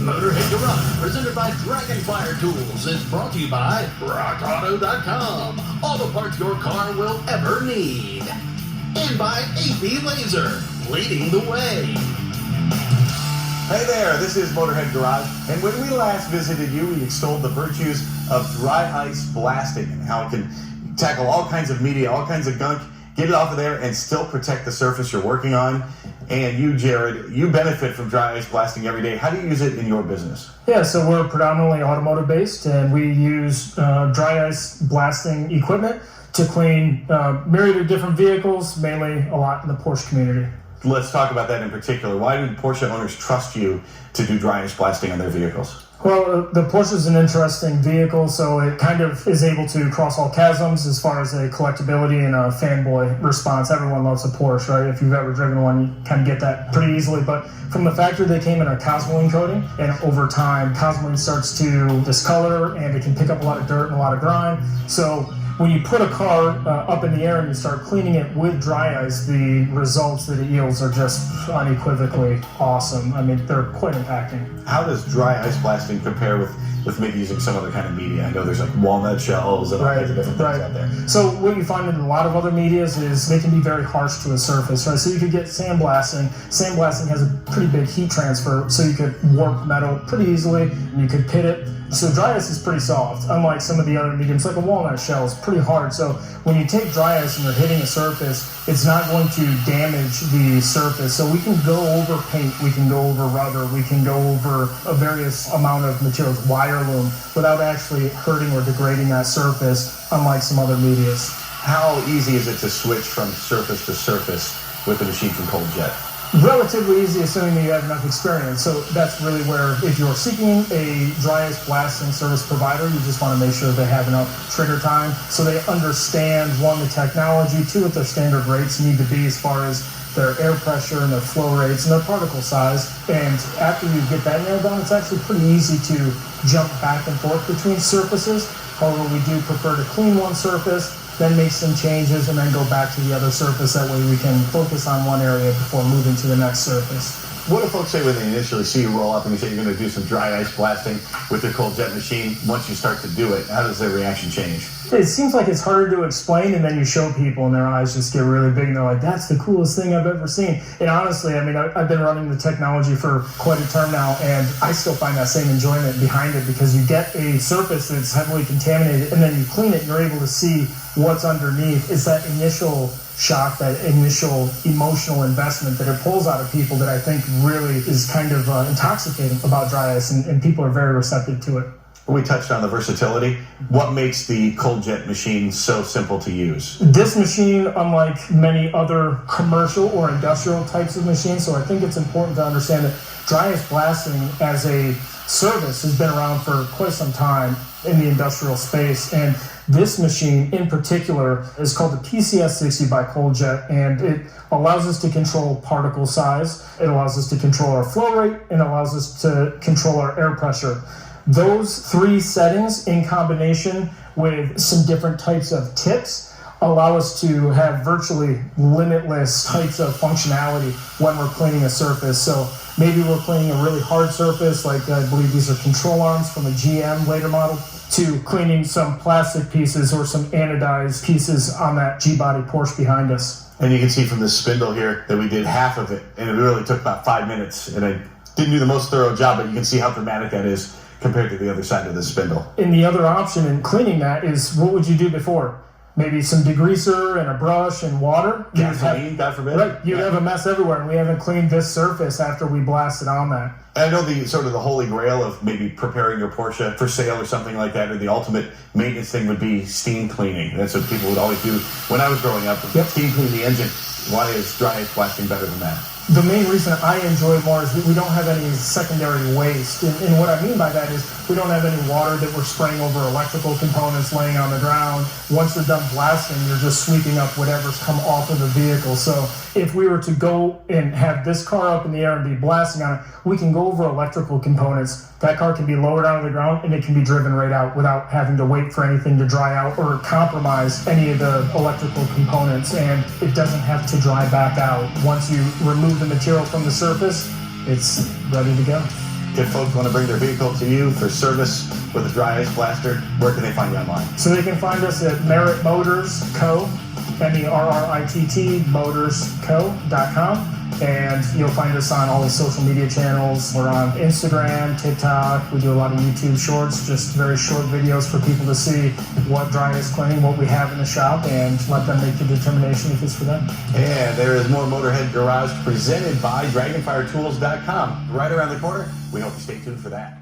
Motorhead Garage, presented by Dragonfire Tools, is brought to you by RockAuto.com. All the parts your car will ever need. And by AP Laser, leading the way. Hey there, this is Motorhead Garage, and when we last visited you, we extolled the virtues of dry ice blasting and how it can tackle all kinds of media, all kinds of gunk, get it off of there, and still protect the surface you're working on. And you, Jared, you benefit from dry ice blasting every day. How do you use it in your business? Yeah, so we're predominantly automotive based, and we use dry ice blasting equipment to clean myriad of different vehicles, mainly a lot in the Porsche community. Let's talk about that in particular. Why do Porsche owners trust you to do dry ice blasting on their vehicles? Well, the Porsche is an interesting vehicle, so it kind of is able to cross all chasms as far as a collectability and a fanboy response. Everyone loves a Porsche, right? If you've ever driven one, you kind of get that pretty easily. But from the factory, they came in a Cosmoline coating, and over time, Cosmoline starts to discolor, and it can pick up a lot of dirt and a lot of grime. So when you put a car up in the air and you start cleaning it with dry ice, the results that it yields are just unequivocally awesome. I mean, they're quite impacting. How does dry ice blasting compare with maybe using some other kind of media? I know there's like walnut shells and all kinds of different things out there. So what you find in a lot of other medias is they can be very harsh to a surface, right? So you could get sandblasting. Sandblasting has a pretty big heat transfer, so you could warp metal pretty easily, and you could pit it. So dry ice is pretty soft, unlike some of the other mediums. Like a walnut shell is pretty hard. So when you take dry ice and you're hitting a surface, it's not going to damage the surface. So we can go over paint, we can go over rubber, we can go over a various amount of materials, wire loom, without actually hurting or degrading that surface, unlike some other medias. How easy is it to switch from surface to surface with the machine from Cold Jet? Relatively easy, assuming that you have enough experience. So that's really where, if you're seeking a dry ice blasting service provider, you just want to make sure they have enough trigger time so they understand, one, the technology, two, what their standard rates need to be as far as their air pressure and their flow rates and their particle size. And after you get that nailed down, it's actually pretty easy to jump back and forth between surfaces. However, we do prefer to clean one surface, then make some changes, and then go back to the other surface. That way we can focus on one area before moving to the next surface. What do folks say when they initially see you roll up and you say you're going to do some dry ice blasting with your Cold Jet machine? Once you start to do it, how does their reaction change? It seems like it's harder to explain, and then you show people and their eyes just get really big and they're like, that's the coolest thing I've ever seen. And honestly, I mean, I've been running the technology for quite a term now, and I still find that same enjoyment behind it, because you get a surface that's heavily contaminated and then you clean it and you're able to see what's underneath. It's that initial shock, that initial emotional investment that it pulls out of people that I think really is kind of intoxicating about dry ice, and people are very receptive to it. We touched on the versatility. What makes the Cold Jet machine so simple to use? This machine, unlike many other commercial or industrial types of machines, so I think it's important to understand that dry ice blasting as a service has been around for quite some time in the industrial space, and this machine in particular is called the PCS60 by Cold Jet, and it allows us to control particle size, it allows us to control our flow rate, and allows us to control our air pressure. Those three settings in combination with some different types of tips allow us to have virtually limitless types of functionality when we're cleaning a surface. So maybe we're cleaning a really hard surface, like I believe these are control arms from a GM later model, to cleaning some plastic pieces or some anodized pieces on that G-body Porsche behind us. And you can see from this spindle here that we did half of it, and it really took about 5 minutes, and I didn't do the most thorough job, but you can see how dramatic that is compared to the other side of the spindle. And the other option in cleaning that is, what would you do before? Maybe some degreaser and a brush and water. Gasoline, God forbid. Right, you'd have a mess everywhere, and we haven't cleaned this surface after we blasted on that. I know the sort of the holy grail of maybe preparing your Porsche for sale or something like that, or the ultimate maintenance thing would be steam cleaning. That's what people would always do when I was growing up. Yep. Steam clean the engine. Why is dry ice blasting better than that? The main reason I enjoy it more is we don't have any secondary waste. And what I mean by that is we don't have any water that we're spraying over electrical components laying on the ground. Once you're done blasting, you're just sweeping up whatever's come off of the vehicle. So if we were to go and have this car up in the air and be blasting on it, we can go over electrical components. That car can be lowered out of the ground and it can be driven right out without having to wait for anything to dry out or compromise any of the electrical components. And it doesn't have to dry back out. Once you remove the material from the surface, it's ready to go. If folks want to bring their vehicle to you for service with a dry ice blaster, where can they find you online? So they can find us at Merritt Motors Co. MERRITT motorsco.com. And you'll find us on all the social media channels. We're on Instagram, TikTok. We do a lot of YouTube shorts, just very short videos for people to see what dry ice cleaning, what we have in the shop, and let them make the determination if it's for them. And there is more Motorhead Garage presented by DragonFireTools.com right around the corner. We hope you stay tuned for that.